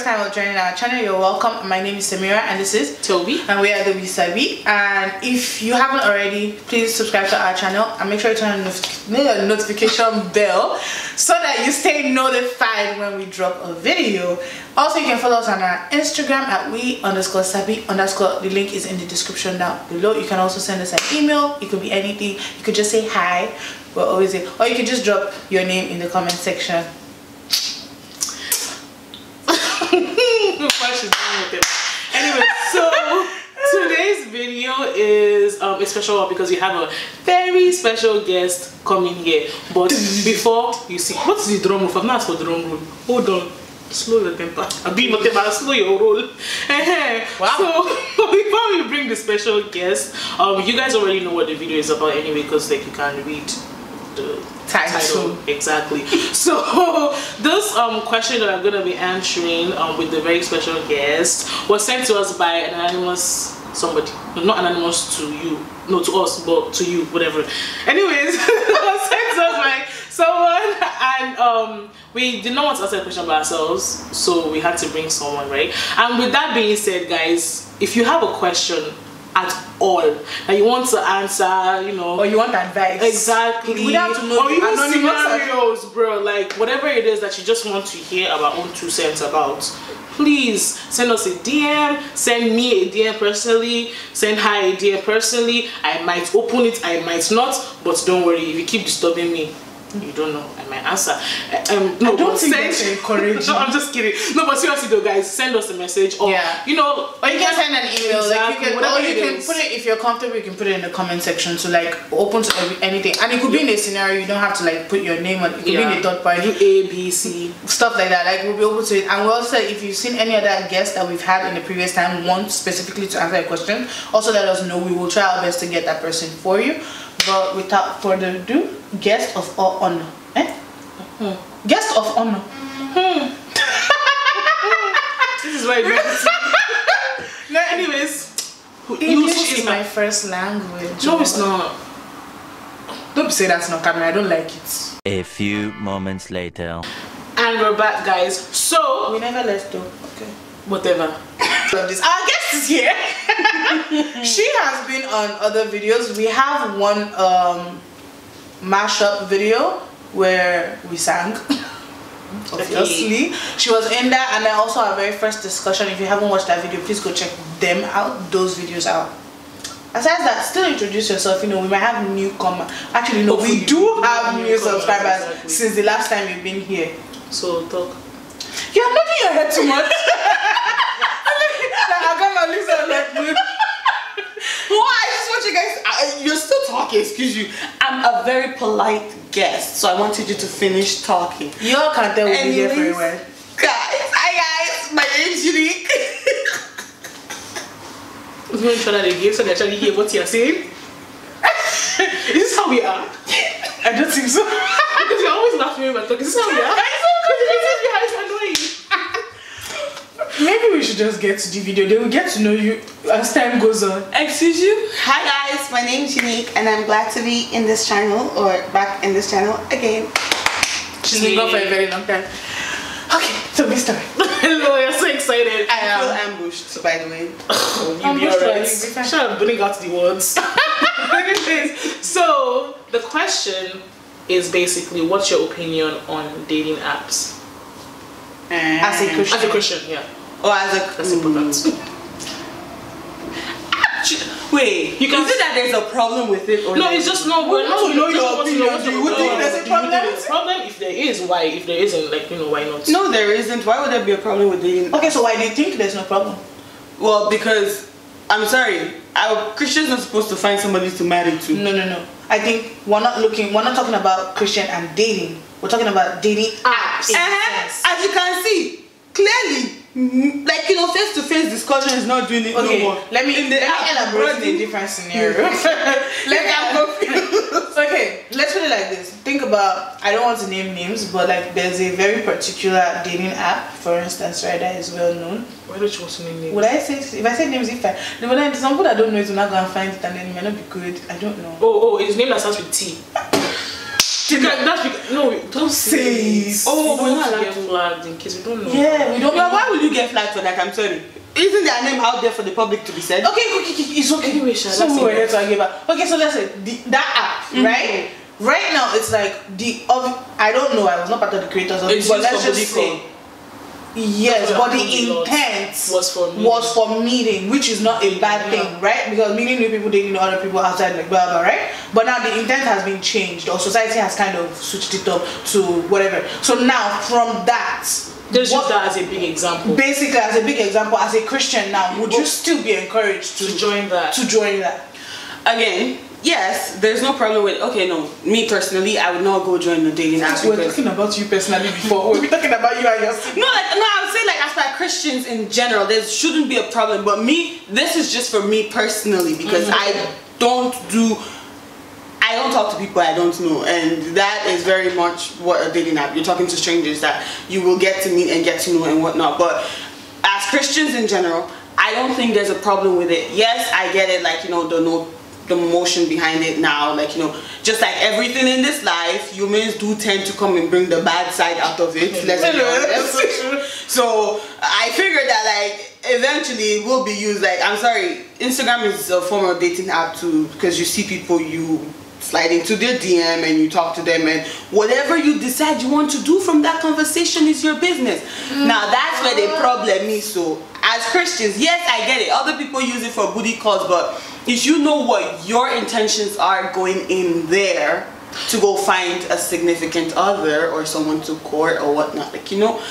time of joining our channel, you're welcome. My name is MIRA and this is Toby, and we are the WESABI. And if you haven't already, please subscribe to our channel and make sure you turn on the notification bell so that you stay notified when we drop a video. Also, you can follow us on our Instagram at we_sabi_. The link is in the description down below. You can also send us an email. It could be anything. You could just say hi. We're always there. Or you can just drop your name in the comment section. Anyway, so today's video is a special one because we have a very special guest coming here. But before you see, what's the drum roll? I'm not for drum roll. Hold on, slow your temper. I'm being whatever, slow your roll. Wow. So before we bring the special guest, you guys already know what the video is about anyway, because like you can read the title exactly. So this question that I'm gonna be answering with the very special guest was sent to us by an anonymous somebody. Not anonymous to you, no, to us, but to you, whatever. Anyways, it was sent to us by someone, and we did not want to answer the question by ourselves, so we had to bring someone, right? And with that being said, guys, if you have a question at all that you want to answer, you know, or you want advice, exactly, we have to know, or even scenarios, bro, like whatever it is that you just want to hear our own 2 cents about, please send us a DM, send me a DM personally, send her a DM personally. I might open it, I might not, but don't worry, if you keep disturbing me, you don't know, I might answer. No, I don't think that's encouraging. No, I'm just kidding. No, but seriously though, guys, send us a message, or you know, or you can send an email. Exactly, like you can put it, if you're comfortable, you can put it in the comment section. So like open to anything, and it could be in a scenario. You don't have to like put your name on. It could be in a third party, A, B, C, stuff like that. Like we'll be open to it. And we also, if you've seen any other guests that we've had in the previous time, want specifically to answer a question, also let us know. We will try our best to get that person for you. But without further ado, guest of honor. Guest of honor. This is why it no, anyways, English is my first language. No, it's not. Don't say that's not camera. I don't like it. A few moments later. And we're back, guys. So we never left though. Okay. Whatever. Our guest is here. She has been on other videos. We have one mashup video where we sang. Obviously, she was in that, and then also our very first discussion. If you haven't watched that video, please go check them out. Those videos out. Aside that, still introduce yourself. You know, we might have newcomer. Actually, no, we do have new subscribers since the last time you've been here. So talk. You're nodding your head too much. Why? I just want you guys. You're still talking. Excuse you. I'm a very polite guest, so I wanted you to finish talking. Your content will be here very well. Guys, hi guys. My name's Unique. I'm going to try that again so they actually hear what you're saying. Is this how we are? I don't think so. Because you're always laughing when we're talking. Is this how we are? It's annoying. Maybe we should just get to the video. They will get to know you as time goes on. Excuse you? Hi guys, my name is Unique and I'm glad to be in this channel, or back in this channel again. She's been gone for a very long time. Okay, so we start. Hello, you're so excited. I feel ambushed, by the way. You'll be alright. Shut up, bring out the words. Anyways, so the question is basically, what's your opinion on dating apps? As a Christian. As a Christian, yeah. Or as a... That's important. Wait, you can see that there's a problem with it, or no? It's just no. We're not. Know your opinion. Do you think there's a problem? Problem if there is, why? If there isn't, like, you know, why not? No, there isn't. Why would there be a problem with dating? Okay, so why do you think there's no problem? Well, because I'm sorry, our Christians are supposed to find somebody to marry to. No. I think we're not talking about Christian and dating. We're talking about dating apps. As you can see, clearly, like, you know, face-to-face discussion is not doing it no more. Let me elaborate in a different scenario. Okay, let's put it like this. Think about, I don't want to name names, but like there's a very particular dating app, for instance, right, that is well known. Why don't you want to name names? Would I say, if I say names, but then some people that don't know it will not go and find it, and then it may not be good. I don't know. Oh, his name that starts with T. No, don't say it. Oh, we're not allowed allowed to get flagged in case we don't know. Yeah, we don't know. Why would you get flagged for that? I'm sorry. Isn't their name out there for the public to be said? Okay, it's okay. Anyway, so we're here to argue about. Okay, so let's say that app, right? Right now, it's like I don't know. I was not part of the creators of it, but let's just say. Yes, but the intent was for meeting, which is not a bad thing, right? Because meeting new people, dating other people outside, like blah blah, right? But now the intent has been changed, or society has kind of switched it up to whatever. So now from that, just use that as a big example. Basically, as a big example, as a Christian now, would you still be encouraged to join that? To join that? Again, yes, there's no problem with. Okay, no, me personally, I would not go join the dating app. We're talking about you personally before. We're talking about you and your sister. No, I would say like as for Christians in general, there shouldn't be a problem. But me, this is just for me personally because I don't talk to people I don't know, and that is very much what a dating app. You're talking to strangers that you will get to meet and get to know and whatnot. But as Christians in general, I don't think there's a problem with it. Yes, I get it, like, you know, the motion behind it now, like, you know, just like everything in this life, humans do tend to come and bring the bad side out of it. Let's be honest. So I figured that like eventually it will be used. Like, I'm sorry, Instagram is a form of dating app too, because you see people, you slide into their DM and you talk to them, and whatever you decide you want to do from that conversation is your business. Now that's where the problem is. So as Christians, yes, I get it, other people use it for booty calls, but if you know what your intentions are going in there to go find a significant other or someone to court or whatnot, like, you know,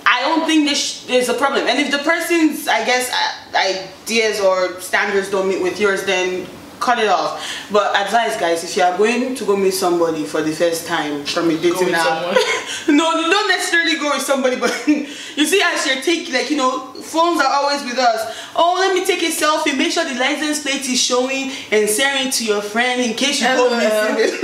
I don't think there's a problem. And if the person's, I guess, ideas or standards don't meet with yours, then cut it off. But advice, guys, if you are going to go meet somebody for the first time from a dating app, no, you don't necessarily go with somebody, but you see, as you're taking, like, you know, phones are always with us. Oh, let me take a selfie, make sure the license plate is showing, and send it to your friend in case you go missing.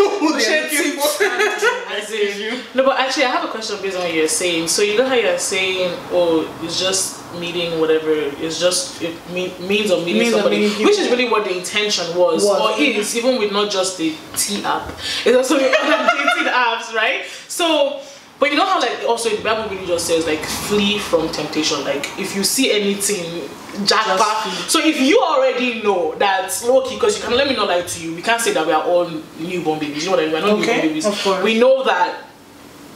No, but actually I have a question based on what you're saying. So you know how you're saying, oh, it's just meeting, whatever, it's just means of meeting somebody, which is really what the intention was. Or is, even with not just the T app, it's also with other dating apps, right? So, but you know how, like, also the Bible really just says, like, flee from temptation. Like, if you see anything, jack back. So if you already know that, okay, because you can, let me not lie to you, we can't say that we are all newborn babies. You know what I mean? We're not newborn babies. Of course. We know that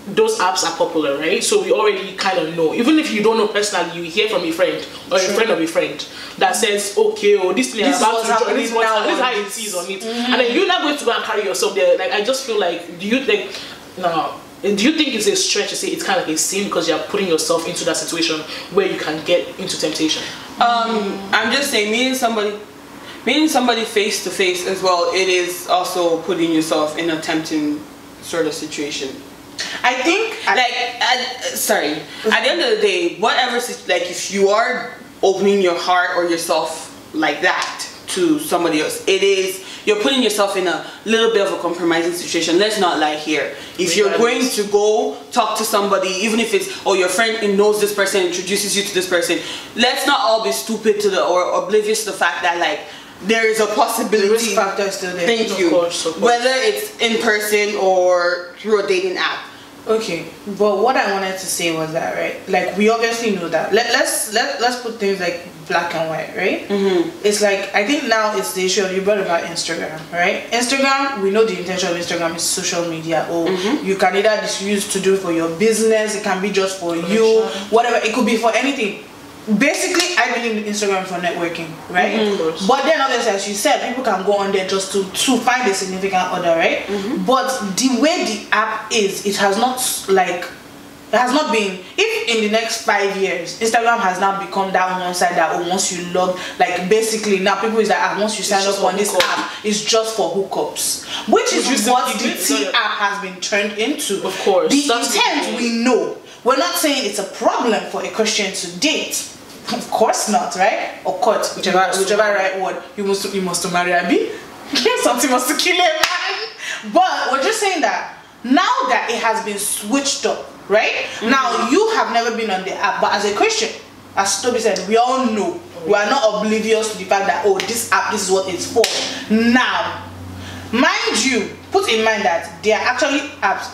those apps are popular, right? So we already kind of know. Even if you don't know personally, you hear from a friend or a friend of a friend that says, okay, oh, this thing is about to join, this is how it is on it. And then you're not going to go and carry yourself there. Like, I just feel like, do you think it's a stretch to say it's kind of like a sin because you're putting yourself into that situation where you can get into temptation? I'm just saying, meeting somebody face to face as well, it is also putting yourself in a tempting sort of situation. I think, sorry, at the end of the day, whatever, like, if you are opening your heart or yourself like that to somebody else, you're putting yourself in a little bit of a compromising situation. Let's not lie here. If you're going to go talk to somebody, even if it's, or your friend knows this person, introduces you to this person, let's not all be stupid or oblivious to the fact that, like, there is a possibility. The risk factor is still there. Thank you. Of course. Whether it's in person or through a dating app. Okay, but what I wanted to say was that, right? Like, we obviously know that. Let's put things like black and white, right? It's like, I think now it's the issue you brought about Instagram, right? Instagram, we know the intention of Instagram is social media. Or you can either use to do for your business, it can be just for you, whatever. It could be for anything. Basically, I believe in Instagram for networking, right? But then obviously, as you said, people can go on there just to find a significant other, right? But the way the app is, it has not been, if in the next 5 years Instagram has now become that one side that, oh, once you log, like, basically now people is like, once you sign up on this app, it's just for hookups, which is what the T app has been turned into. Of course, the intent we know. We're not saying it's a problem for a Christian to date. Of course not, right? Or court, whichever right word. You must marry Abby. Something must to kill a man. But we're just saying that now that it has been switched up, right? Now you have never been on the app, but as a Christian, as Toby said, we all know. We are not oblivious to the fact that, oh, this app, this is what it's for. Now, mind you, put in mind that they are actually apps,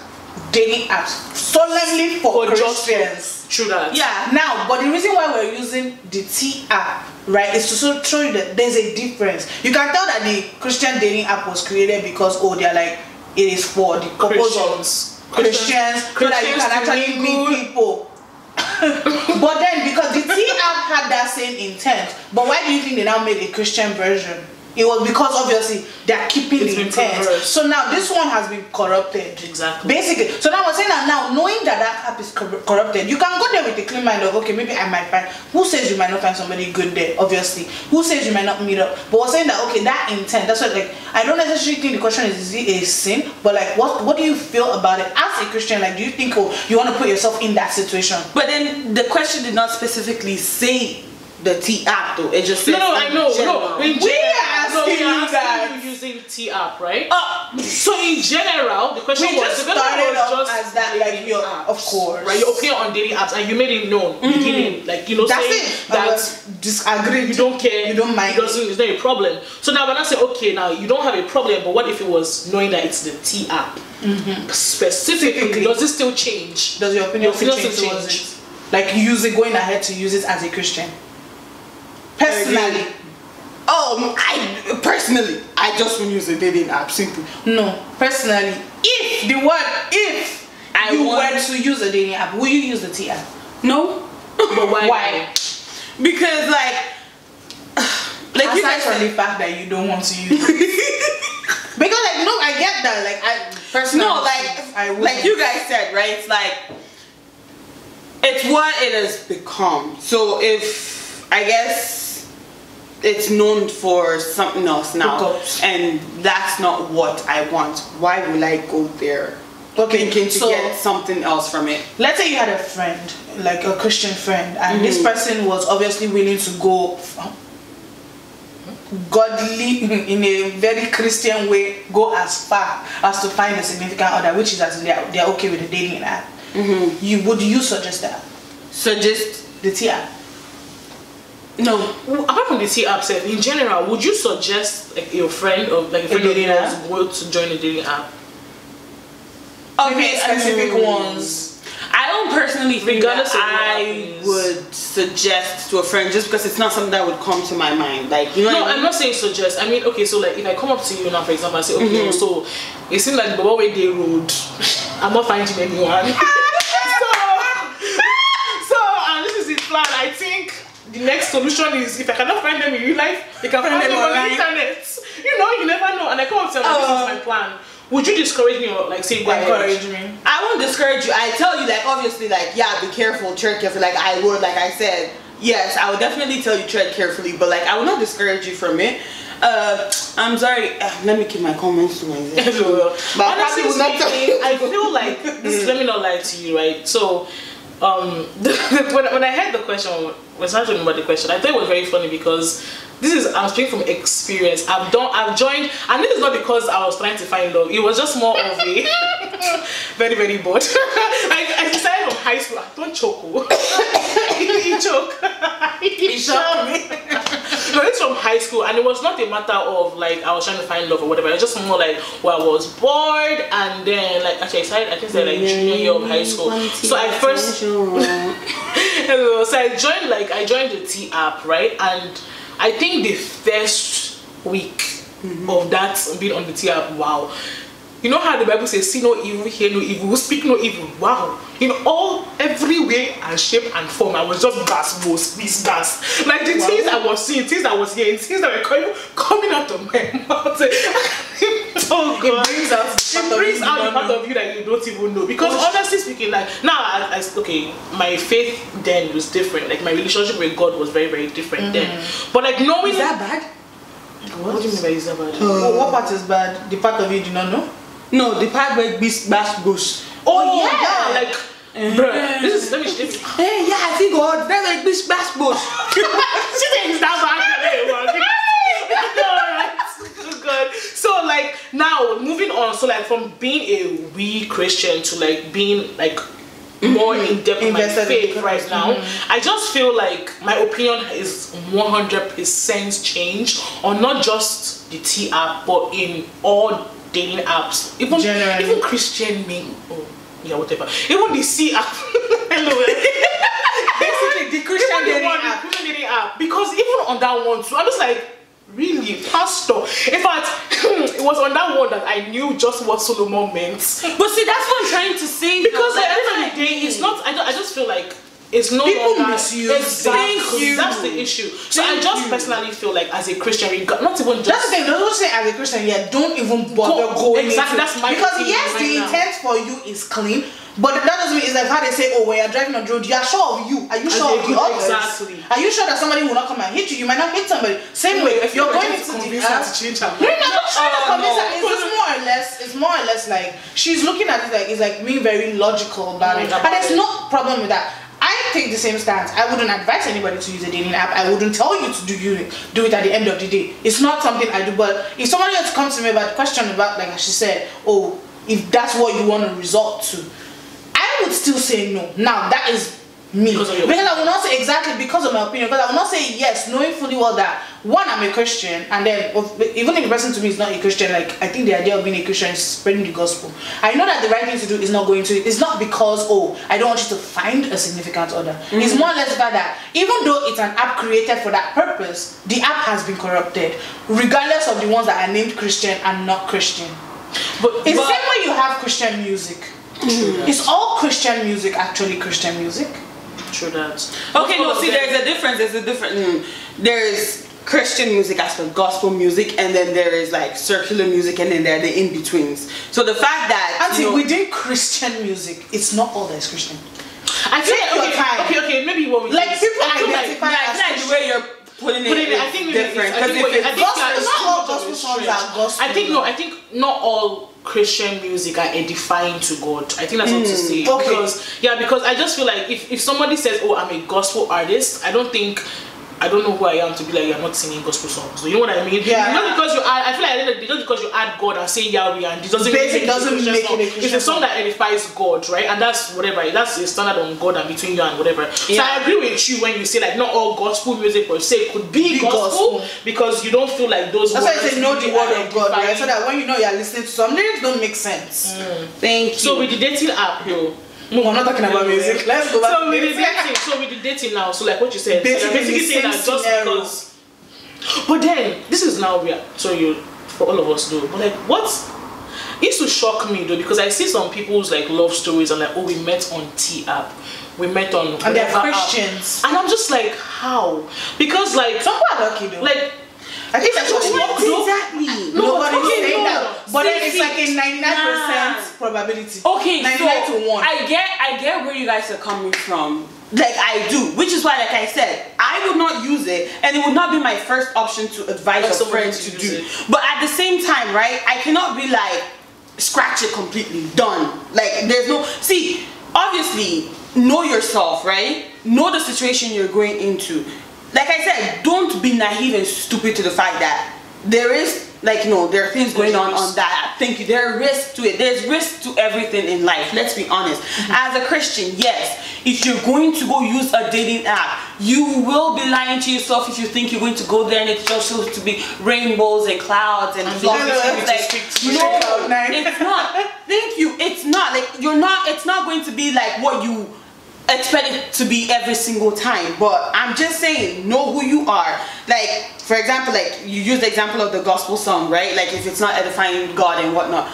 dating apps, solely for Christians. True that. Yeah. Now, but the reason why we're using the T app, right, is to show you that there's a difference. You can tell that the Christian dating app was created because they're like, it is for the purpose of Christians, so that you can actually meet people. But then, because the T app had that same intent, but why do you think they now made a Christian version? It was because obviously they're keeping the intent. So now this one has been corrupted. Exactly. Basically. So now we're saying that now, knowing that that app is corrupted, you can go there with a clean mind of, okay, maybe I might find. Who says you might not find somebody good there? Obviously. Who says you might not meet up? But we're saying that, okay, that intent. That's what, like, I don't necessarily think the question is it a sin? But like, what do you feel about it as a Christian? Like, do you think you want to put yourself in that situation? But then the question did not specifically say the T app though. It just says no, I know. general. No, in general, we are asking you using T app, right? So in general, the question was just started off as that, like, your apps, of course, right? Your opinion on dating apps, and you made it known beginning, like, you know, that's saying it. that Disagree. you don't care, you don't mind. It's not a problem. So now when I say, okay, now you don't have a problem, but what if it was knowing that it's the T app specifically? Does it still change? Does your opinion still still change? Like going ahead to use it as a Christian? Personally. I just want to use a dating app. Simple. No, personally, if you were to use a dating app, will you use the T app? No. But why? Why? Because like you guys from the fact that you don't want to use it. Because like, no, I get that. Like, I personally, I would. Like you guys said, right? It's like, it's what it has become. So if I guess it's known for something else now, and that's not what I want, why will I go there? Thinking to get something else from it. Let's say you had a friend, like a Christian friend, and this person was obviously willing to go godly in a very Christian way, go as far as to find a significant other, which is as they're okay with the dating app. Would you suggest that? Suggest the T app? No. Apart from the T app, in general, would you suggest like your friend or like a friend of yours go to join a dating app? Okay, specific ones. I don't personally think that I would suggest to a friend, just because it's not something that would come to my mind. Like, you know. No, I'm not saying suggest. I mean, okay, so like if I come up to you now, for example, I say, okay, so it seems like the way they road, I'm not finding anyone. so this is the plan. I think the next solution is, if I cannot find them in real life, you can find them on the internet. You know, you never know. And I come up to you, this is my plan. Would you discourage me or like say go encourage me? I won't discourage you. I tell you, like, obviously, like, yeah, be careful, tread carefully. Like I would, like I said, yes, I would definitely tell you tread carefully, but like I will not discourage you from it. I'm sorry. Let me keep my comments to myself. But honestly, I feel like this. Let me not lie to you, right? So, when I heard the question, when I talking about the question, I thought it was very funny because I'm speaking from experience. I've joined, and this is not because I was trying to find love. It was just more of a very, very bored. I decided from high school. Don't choke. You choke. You shocked me. No, it's from high school, and it was not a matter of like I was trying to find love or whatever. It was just more like, well, I was bored, and then like actually I think like junior year of high school. So I first, so I joined the T app, right? And I think the first week of that being on the T app, wow. You know how the Bible says, see no evil, hear no evil, speak no evil. Wow. In every way and shape and form, I was just gas. Like the things I was seeing, things I was hearing, things that were coming out of my mouth. Oh God. It brings out the part of you that you don't even know. Because honestly speaking, like now, okay, my faith then was different. Like my relationship with God was very, very different then. But like knowing... Is that bad? What do you mean by is that bad? What part is bad? The part of you do not know? No, the part where bash bush. Oh yeah, like bruh, this is let me hey, yeah, I think God, that's like this bash bush. She thinks that's bad. Good. So like now moving on, so like from being a weak Christian to like being like more in depth in my faith right now, I just feel like my opinion is 100% changed on not just the T app but in all dating apps, even Christian name, whatever. Even the C app. Hello. Basically, the Christian dating app. Because even on that one too, I'm just like, really, pastor. In fact, it was on that one that I knew just what Solomon meant. But see, that's what I'm trying to say. Because at the end of the day, it's not. I just feel like it's no people longer misuse. Exactly. That's the issue. So I just personally feel like as a Christian, not even just. That's the thing. Don't say as a Christian, don't even bother going. Exactly. That's my because yes, the intent for you is clean. But that doesn't mean it's like how they say, oh, when you're driving on the road, you are sure of you. Are you sure of the others? Exactly. Are you sure that somebody will not come and hit you? You might not hit somebody. Same way, if you're going into the app, change her. You're not trying to convince her. It's just more or less like she's looking at it like it's like being very logical about it. And there's no problem with that. I take the same stance. I wouldn't advise anybody to use a dating app. I wouldn't tell you to do it at the end of the day. It's not something I do. But if somebody else comes to me about a question about, like she said, oh, if that's what you want to resort to, I would still say no. Now that is me, because I will not say exactly because of my opinion, because I will not say yes knowing fully well that one, I'm a Christian, and then even if the person to me is not a Christian, like I think the idea of being a Christian is spreading the gospel. I know that the right thing to do is not going to it. It's not because, oh, I don't want you to find a significant other. It's more or less about that even though it's an app created for that purpose, the app has been corrupted, regardless of the ones that are named Christian and not Christian. But it's the same way you have Christian music. It's all Christian music actually Christian music. True that. Okay, no, see, there's a difference. There's Christian music as the gospel music, and then there is like circular music, and then there are the in-betweens. So the fact that within Christian music, it's not all that's Christian. I feel okay, maybe what we like people identify as the way you're putting it I think different. I think not all gospel songs are gospel. I think not all Christian music are edifying to God. I think that's what to say. Okay. Because I just feel like if somebody says, oh, I'm a gospel artist, I don't know who I am to be like, you're not singing gospel songs. So you know what I mean? Yeah. Not because you add, I feel like just because you add God and say Yahweh and it doesn't make it a Christian. It's a song that edifies God, right? And that's whatever. That's a standard on God and between you and whatever. Yeah. So I agree with you when you say like not all gospel music per se could be gospel because you don't feel like those. That's why I say know the word of God, right? So that when you know you're listening to some lyrics don't make sense. Thank you. So with the dating app, no, I'm not talking about music. Let's go back to dating. So with the dating now, so like what you said, basically saying that just because. But then this is now weird. So for all of us though. But like it used to shock me though because I see some people's like love stories and like, oh, we met on T app, we met on and they're Christians, and I'm just like, how? Because like some people are lucky though. Like I think that's what exactly. Nobody's saying that. But then it's like a 99% probability. Okay, 99 to 1. I get where you guys are coming from. Like I do, which is why, like I said, I would not use it, and it would not be my first option to advise a friend to do. But at the same time, right, I cannot be like scratch it completely, done. Like there's no obviously know yourself, right? Know the situation you're going into. Like I said, don't be naive and stupid to the fact that there is, like, there are things going on that. Thank you. There are risks to it. There's risk to everything in life. Let's be honest. As a Christian, yes, if you're going to go use a dating app, you will be lying to yourself if you think you're going to go there and it's just supposed to be rainbows and clouds and fluffy. No, it's not. Thank you. It's not. Like, it's not going to be like what you expect it to be every single time. But I'm just saying, know who you are. Like, for example, like you use the example of the gospel song, right? Like if it's not edifying God and whatnot,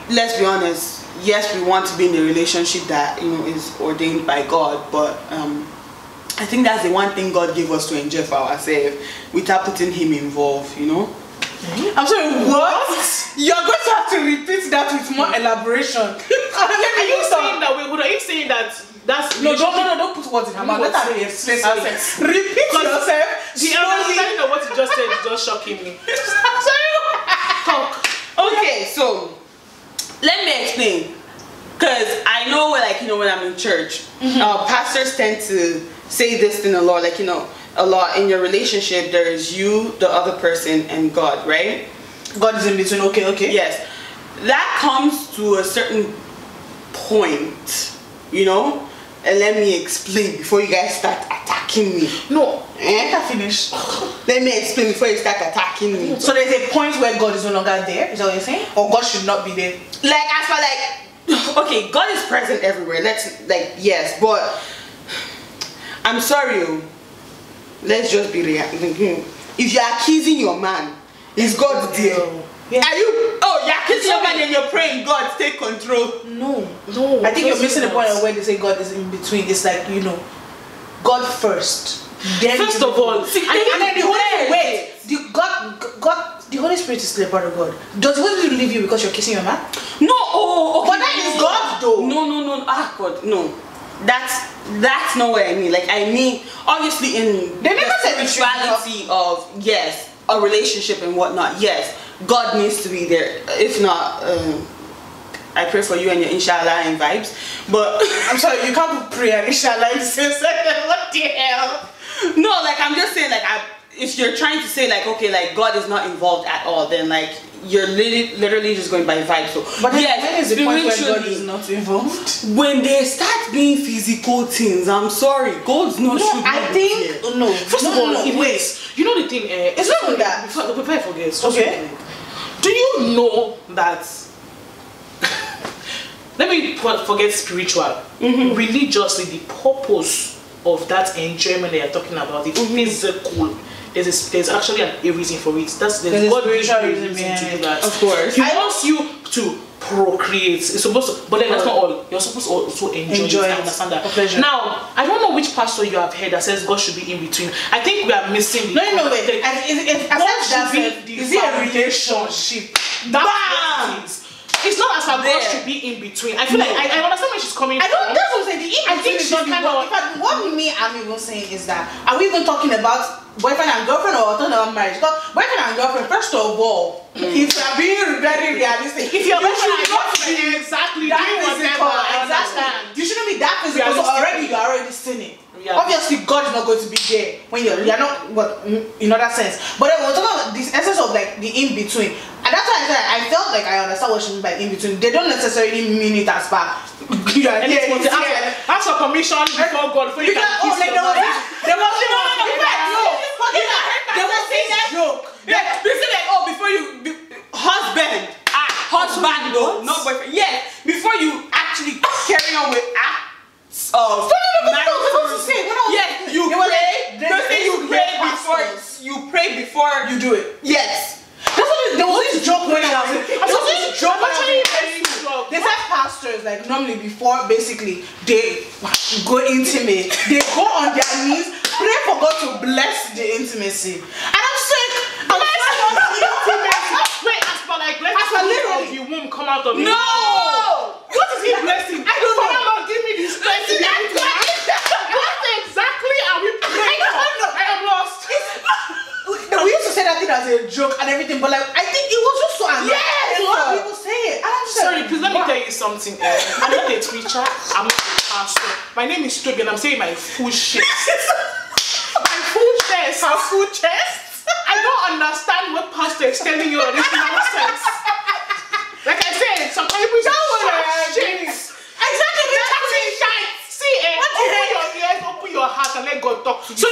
let's be honest, yes, we want to be in a relationship that is ordained by God, but I think that's the one thing God gave us to enjoy for ourselves without putting him involved, I'm sorry, what? You're going to have to repeat that with more elaboration. Are you saying that are you saying that that's no, don't put words in her mouth. Let her explain herself. Repeat yourself. The understanding of what you just said is just shocking me. Talk. Okay, so let me explain. Because I know, like, when I'm in church, pastors tend to say this thing a lot, like, a lot in your relationship. There is you, the other person, and God, right? God is in between. Okay. Yes, that comes to a certain point, And let me explain before you guys start attacking me. No, let her finish. Let Let me explain before you start attacking me. So there's a point where God is no longer there. Is that what you're saying? Or God should not be there? Like as for like, okay, God is present everywhere. Let's like yes, but I'm sorry. Let's just be real. If you're accusing your man, is God there? Yeah. Are you? Oh, you're accusing your man and you're praying, God, take control. No. I think you're missing the point of where they say God is in between. It's like, you know, God first. Then first of all, and then the Holy Spirit. God, the Holy Spirit is still a part of God. Does the Holy Spirit leave you because you're kissing your man? No. Oh, okay. But that is God, though. No. Ah, God, no. That's not what I mean. Like I mean, obviously in they never the spirituality of yes, a relationship and whatnot. Yes, God needs to be there. If not, I pray for you and your inshallah and vibes. But I'm sorry, you can't pray and inshallah in the same second. What the hell? No, like I'm just saying, like if you're trying to say like okay, like God is not involved at all, then like you're literally just going by vibes. So but yes, when is the point where God is not involved? When they start being physical things, I'm sorry, God's not. No, I think here. No. First of all, wait. You know the thing? It's not that. Before I forget. Okay. Do you know that? Let me forget spiritual. Religiously, the purpose of that enjoyment that you're talking about, the physical, there's actually a reason for it. There's God spiritual reason to do that. Of course. He wants you to procreate. It's supposed to, but then that's not all. You're supposed to also enjoy it. I understand that. Now, I don't know which pastor you have heard that says God should be in between. I think we are missing. No, wait. God should be. Is it a relationship? That's it's not as if God should be in between. I feel like I understand where she's coming from. That's what I'm saying. The in between is not kind of. In fact, what I'm even saying is that are we even talking about boyfriend and girlfriend or talking about marriage? Because boyfriend and girlfriend, first of all, if you're being very realistic, if you're boyfriend and girlfriend, exactly that physical, exactly. You shouldn't be that physical. So already you're already sinning. Obviously, God is not going to be there when you're not. But in other sense, but then we're talking about this essence of like the in between. And that's why I said I felt like I understand what she means by in between. They don't necessarily mean it as far. Ask for permission before God. Before you can kiss your man. There was this joke. Yeah, they say like, oh, before you husband, no, not boyfriend. Yeah, before you actually carry on with acts of you pray before you do it. Yes. There was this joke when I was they said pastors like normally before basically they go intimate, they go on their knees, pray for God to bless the intimacy. And I'm saying, wait, as for like blessing literally you won't come out of me. No! What is he blessing? I don't know. Father Lord, give me this blessing. What exactly are we praying for? I am lost. We used to say that thing as a joke and everything, but like I think it was just so annoying. Yes, a lot of people say it. And I'm just sorry, please let me tell you something. I'm not a preacher. I'm not a pastor. My name is Toby, and I'm saying my full chest. My full chest. Her full chest. I don't understand what pastor is telling you on this nonsense. Like I said, some people say shit. Exactly, see, open your ears, open your heart, and let God talk to you. So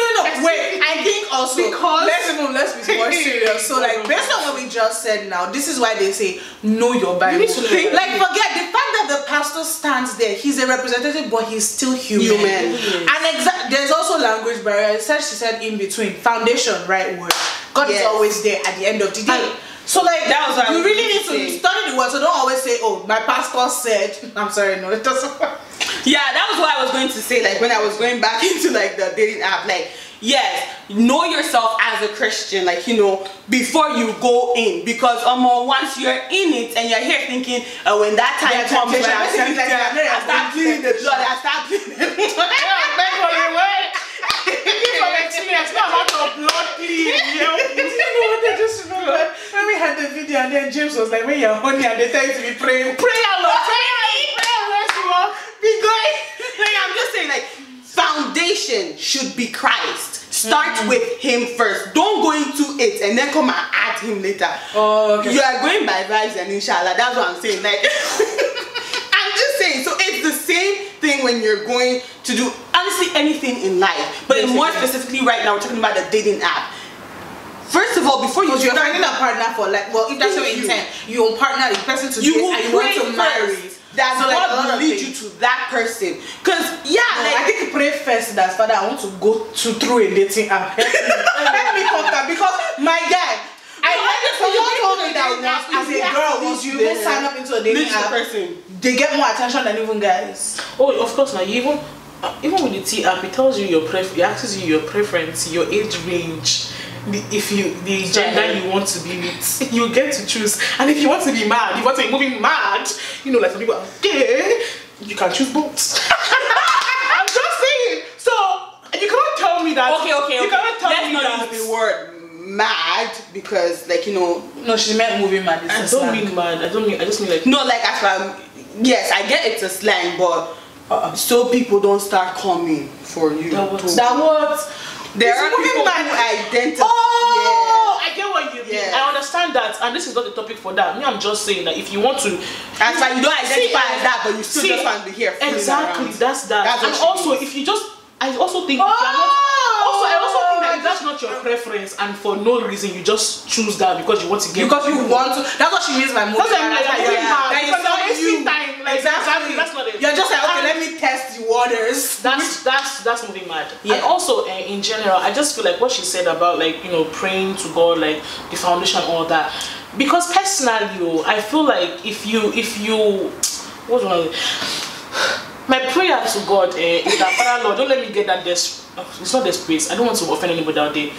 wait, I think also because let's be more serious. So like based on what we just said now, this is why they say know your Bible. Like forget the fact that the pastor stands there, he's a representative, but he's still human. And there's also language barrier. She said in between. Foundation, right word. God is always there at the end of the day. So like that was what you really need to study the word. So don't always say, "Oh, my pastor said." I'm sorry, no, it doesn't work. Yeah, that was what I was going to say. Like when I was going back into like the dating app, like yes, know yourself as a Christian, like before you go in, because once you're in it and you're here thinking, when that time comes, when I start pleading the blood, I start pleading the blood. It's not about the blood pleading. You know what I just remember? When we had the video and then James was like, when you're honey and they tell you to be praying, pray a lot. Be going. Like I'm just saying, like foundation should be Christ. Start with him first. Don't go into it and then come and add him later. Oh, okay. You are going by vibes and inshallah. That's what I'm saying. Like I'm just saying. So it's the same thing when you're going to do honestly anything in life, but more specifically right now we're talking about the dating app. all, before you you're finding a partner for like, well, if that's your intent, you will partner the person to date and you want to marry. That so God will lead things. you to that person. Cause I think you pray first that Father, I want to go through a dating app. Let me contact, because my guy, someone told me that once as a girl, once you even sign up into a dating app, they get more attention than even guys. Oh, of course, now even with the T app, it tells you it asks you your preference, your age range, the gender you want to be with. You get to choose. And if you want to be mad, you want to be moving mad, you know, like some people are gay, you can choose both. I'm just saying. So you cannot tell me that. Okay. You cannot tell me not that. use the word mad, because like, you know, no, she meant moving mad. I don't mean mad. I just mean like, no, like as yes, I get it's a slang, but so people don't start coming for you. There are people who identify. Oh, I get what you mean. Yeah. I understand that, and this is not the topic for that. Me, I'm just saying that if you want to, that's why you don't identify as that, but you still just want to be here. Exactly, that's that. And also, if you just, I also think I also think that if that's not your preference and for no reason you just choose that because you want to get because you want to. That's what she means by moving. Exactly. That's not it. You're just like, okay, let me test the waters. That's moving mad. Yeah. And also in general, I just feel like what she said about like, you know, praying to God, like the foundation, all that. Because personally, I feel like if you what do I my prayer to God is that, Father Lord, don't let me get that it's not desperate. I don't want to offend anybody out there.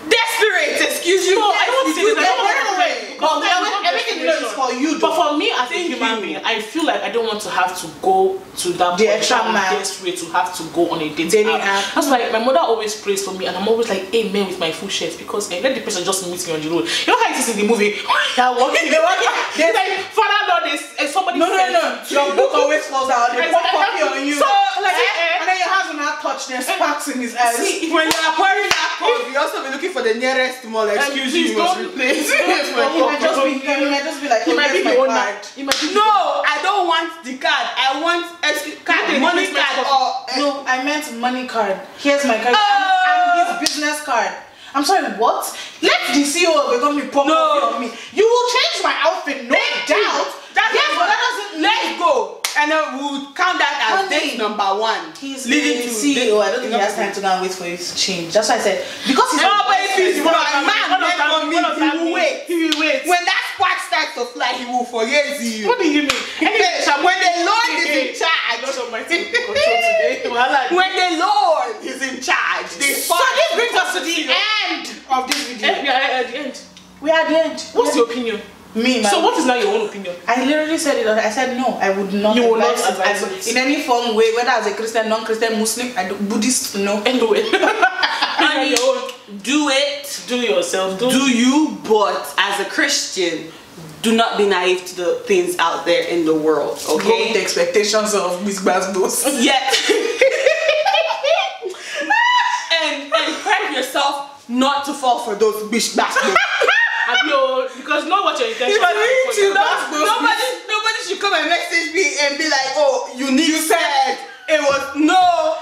Desperate, excuse you. No, I don't want to say that. Everything is for you. But for me as a human being, I feel like I don't want to have to go to that extra mile, desperate to have to go on a dating app. That's why my mother always prays for me, and I'm always like amen with my full chest, because let the person just meet me on the road. You know how it is in the movie? They're walking. They're like, Father Lord, there's somebody. No. Your book always falls out. They pop copy on you. So like, and then your hands will not touch. There's sparks in his eyes. See, when you're pouring that cup, you also be looking for the nearest mall. Excuse you must replace. He might just be like, he might be the owner. No, I don't want the card. I want money card. No, I meant money card. Here's my card and his business card. I'm sorry, what? Let the CEO of a company pop up on me. You will change my outfit, no doubt. But that doesn't. Let's go. And then we'll count that as date number 1. He's leading to CEO. I don't think he has time to go and wait for his change. That's why I said, because he's he will wait. He will wait. When that spark starts to fly, he will forget you. What do you mean? When the Lord is in charge. When the Lord is in charge. So this brings us to the end of this video. We are at the end. We are at the end. What's your opinion? So what is now your own opinion? I literally said it. I said no. I would not. You will not advise it in any form, way, whether as a Christian, non-Christian, Muslim, Buddhist, no. Anyway, do it. Do yourself. Do you? But as a Christian, do not be naive to the things out there in the world. Okay. Go with the expectations of Miss Basbos. Yeah. and prep yourself not to fall for those bitch bastards. Because know what your intention is. Nobody should come and message me and be like, oh, you said it was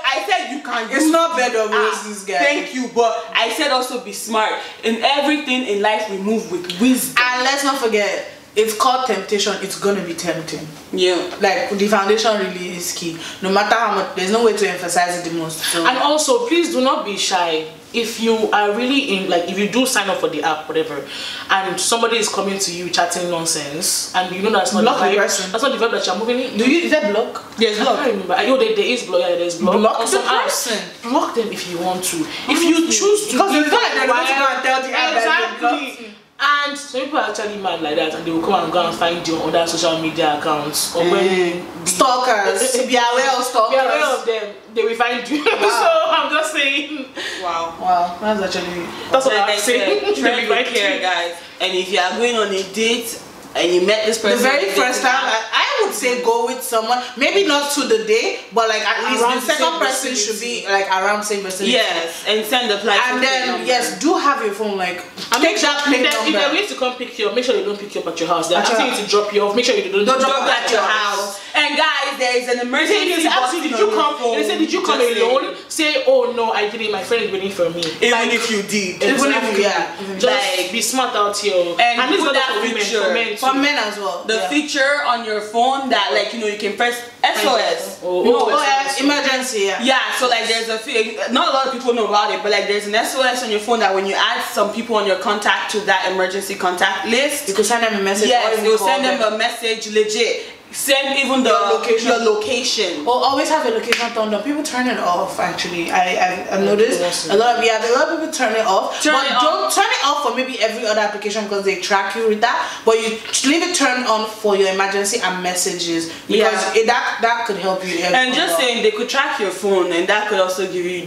I said you can. It's not bed of roses, guys. Thank you, but I said also be smart. In everything in life, we move with wisdom. And let's not forget, it's called temptation. It's gonna be tempting. Yeah. Like the foundation really is key. No matter how much, there's no way to emphasize it the most. So. And also, please do not be shy. If you are really in, like, if you do sign up for the app, whatever, and somebody is coming to you chatting nonsense, and you know that's not block the vibe, person. That's not the vibe that you're moving in. Is that block? There's block. I can't remember. There is block. Yeah, there's block. Block the person. Block them if you want to. If you choose to. Because it's not like they're going to go and tell the app. Exactly. And some people are actually mad like that, and they will come and go and find you on other social media accounts, or when stalkers. Be aware of stalkers. Be aware of them. They will find you. Wow. So I'm just saying. Wow. That's actually. That's what I'm saying. Tread with care, guys. And if you are going on a date and you met this person the very first time, I would say go with someone, maybe not to the day, but like at least the second person should be like around the same person. Yes, and send the flight. And then yes, do have your phone like take that plate number. If they're going to come pick you up, make sure they don't pick you up at your house. They're asking you to drop you off. Make sure you don't drop at your house. And guys, there is an emergency. They say, did you come? They say, did you come alone? Say, oh no, I didn't. My friend is waiting for me. Even if you did. Even if you just be smart out here. And it's put not that for women, feature. for men For too. men as well. The feature on your phone that, like, you know, you can press SOS. Emergency, yeah. Yeah, so like there's not a lot of people know about it, but like there's an SOS on your phone that when you add some people on your contact to that emergency contact list, You could send them a message. yes, or you'll send them a message, legit. Send even your location. Or always have a location turned on. People turn it off. Actually, I've noticed a lot of people turn it off. Don't turn it off for maybe every other application because they track you with that. But you leave it turned on for your emergency and messages because that could help you. And just saying, they could track your phone, and that could also give you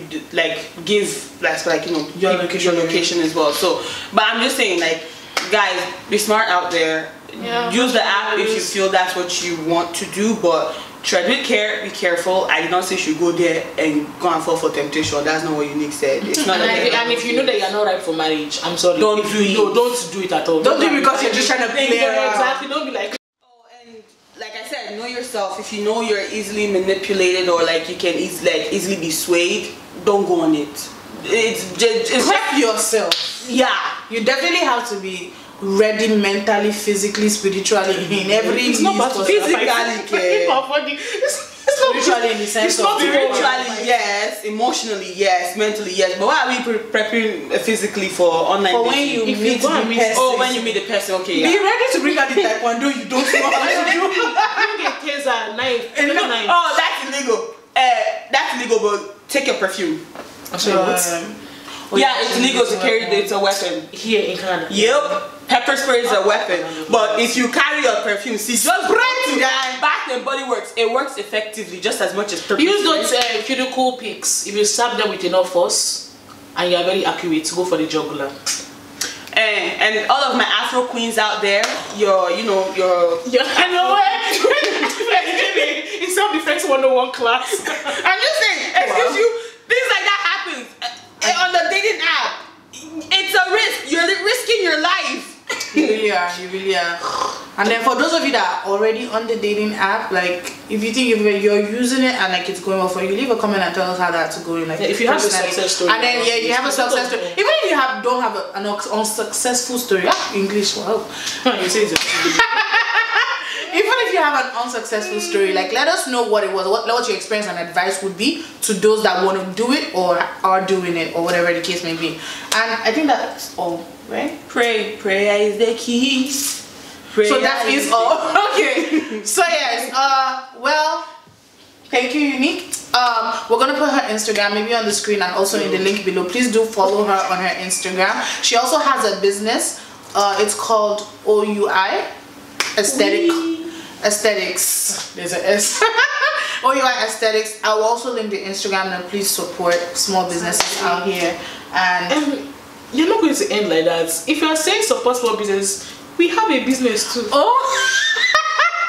your location as well. So, but I'm just saying, like, guys, be smart out there. Yeah, use the app if you feel that's what you want to do, but tread with care, be careful. I did not say you should go there and go and fall for temptation. That's not what Unique said. It's not and if you know that you're not ripe for marriage, I'm sorry. Don't do it. No, don't do it at all. Don't do it because you're just trying to play. Exactly. Don't be like. And like I said, know yourself. If you know you're easily manipulated or like you can easily be swayed, don't go on it. It's prep yourself. Yeah, you definitely have to be ready mentally, physically, spiritually in every. It's not about physically. It's spiritually in the sense of spiritually, yes, emotionally, yes, mentally, yes. But why are we prepping physically for online? For when you meet the person. Oh, when you meet the person, okay. Be ready to bring out the taekwondo you don't know how to do. Bring a taser, knife. Oh, that's illegal. That's illegal, but take your perfume. Yeah, it's legal to carry it. It's a weapon here in Canada. Yep. Pepper spray is a weapon, but if you carry your perfume, see, just break Bath and Body Works. It works effectively just as much as perfume. Use those cuticle picks. If you stab them with enough force and you are very accurate, go for the jugular. And all of my Afro queens out there, I know it's self-defense 101 class. I'm just saying, excuse you, things like that happens on the dating app. It's a risk. You're risking your life. You really are. And then for those of you that are already on the dating app, like if you think you're using it and like it's going well for you, leave a comment and tell us how that's going. Like if you have a success story, and then you have a success story. Even if you don't have an unsuccessful story, English, wow. You say it's even if you have an unsuccessful story, like let us know what it was, what your experience and advice would be to those that want to do it or are doing it or whatever the case may be. And I think that's all, right? Prayer is the key. So that is all. Okay. So yes, well, thank you, Unique. We're gonna put her Instagram maybe on the screen and also in the link below. Please do follow her on her Instagram. She also has a business. It's called OUI Aesthetics. There's an S. OUI Aesthetics. I will also link the Instagram, and please support small businesses out here. And you're not going to end like that. If you are saying support small business, we have a business too. Oh,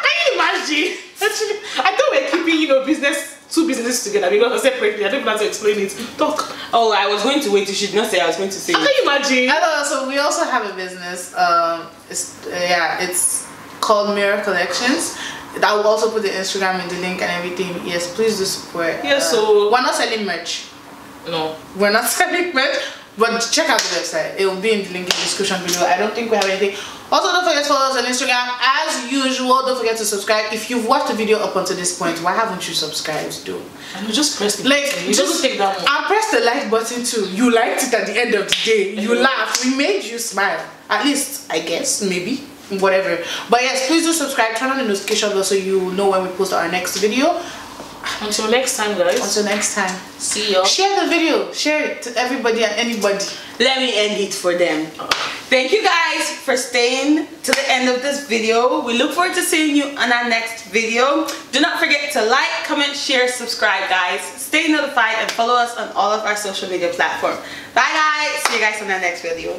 can you imagine? Actually, I thought we were keeping two businesses together because separately. I don't know how to explain it. Talk. Oh, I was going to wait. You should not say. I was going to say. Can you imagine? So we also have a business. It's called MIRA Collections. I will also put the Instagram in the link and everything. Yes, please do support. Yeah, so we're not selling merch. No, we're not selling merch, but check out the website. It will be in the link in the description below. I don't think we have anything. Also, don't forget to follow us on Instagram as usual. Don't forget to subscribe. If you've watched the video up until this point, why haven't you subscribed, dude? And you just press the button. It doesn't take that long. And press the like button too. You liked it at the end of the day. You laughed. We made you smile. At least, I guess, maybe. Whatever. But yes, please do subscribe, turn on the notification bell so you know when we post our next video. Until next time, guys. Until next time. See y'all. Share the video. Share it to everybody and anybody. Let me end it for them. Thank you guys for staying to the end of this video. We look forward to seeing you on our next video. Do not forget to like, comment, share, subscribe, guys. Stay notified and follow us on all of our social media platforms. Bye, guys. See you guys on our next video.